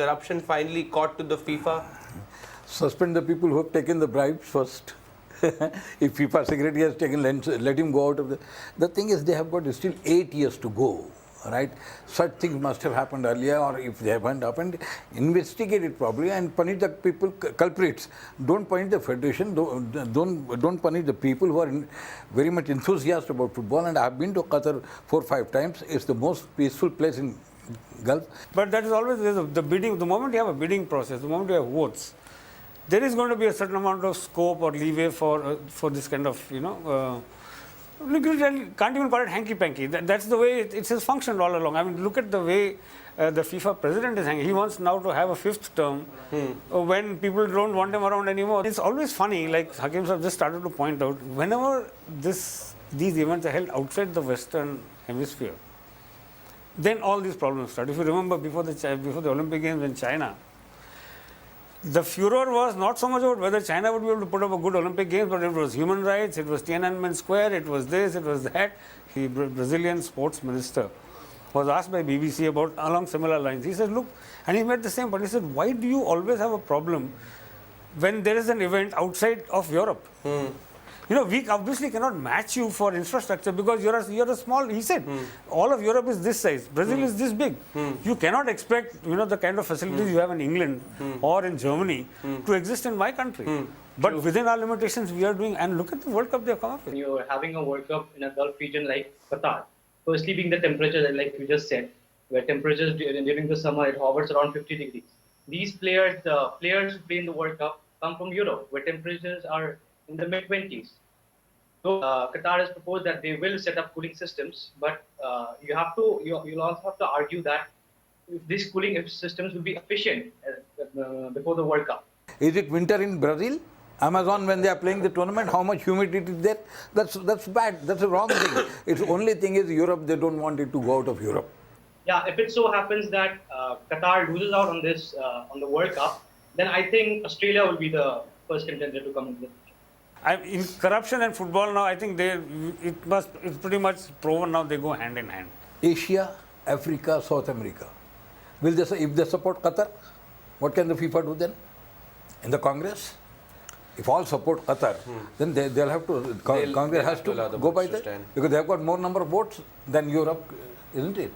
corruption finally caught to the FIFA? Suspend the people who have taken the bribes first. If FIFA secretary has taken, let him go out of the... The thing is, they have got still 8 years to go, right? Such things must have happened earlier, or if they haven't happened, investigate it properly and punish the people, culprits. Don't punish the federation, don't punish the people who are very much enthusiastic about football. And I have been to Qatar 4 or 5 times. It's the most peaceful place in Gulf. But that is always the bidding. The moment you have a bidding process, the moment you have votes, there is going to be a certain amount of scope or leeway for this kind of, you can't even call it hanky-panky. That's the way it has functioned all along. I mean, look at the way the FIFA president is hanging. He wants now to have a 5th term when people don't want him around anymore. It's always funny, like Hakim Sahab just started to point out, whenever these events are held outside the Western Hemisphere, then all these problems start. If you remember before the Olympic Games in China, the furor was not so much about whether China would be able to put up a good Olympic Games, but it was human rights, it was Tiananmen Square, it was this, it was that. The Brazilian sports minister was asked by BBC about along similar lines. He said, look, and he made the same point. He said, why do you always have a problem when there is an event outside of Europe? We obviously cannot match you for infrastructure because you're a small, he said, all of Europe is this size, Brazil is this big. You cannot expect, the kind of facilities you have in England or in Germany to exist in my country. But within our limitations, we are doing, and look at the World Cup they have come up with. You're having a World Cup in a Gulf region like Qatar. Firstly, being the temperature, like you just said, where temperatures during the summer, it hovers around 50 degrees. These players, the players who play in the World Cup come from Europe, where temperatures are in the mid-20s. So Qatar has proposed that they will set up cooling systems, but you'll also have to argue that if these cooling systems will be efficient before the World Cup. Is it winter in Brazil? Amazon, when they are playing the tournament, how much humidity is there? That's bad. That's a wrong thing. Its only thing is Europe. They don't want it to go out of Europe. Yeah, if it so happens that Qatar loses out on this on the World Cup, then I think Australia will be the first contender to come into the picture. In corruption and football now, I think it's pretty much proven now they go hand in hand. Asia, Africa, South America. Will they, if they support Qatar, what can the FIFA do then? In the Congress? If all support Qatar, then they'll have to, Congress has to go by that, because they have got more number of votes than Europe, isn't it?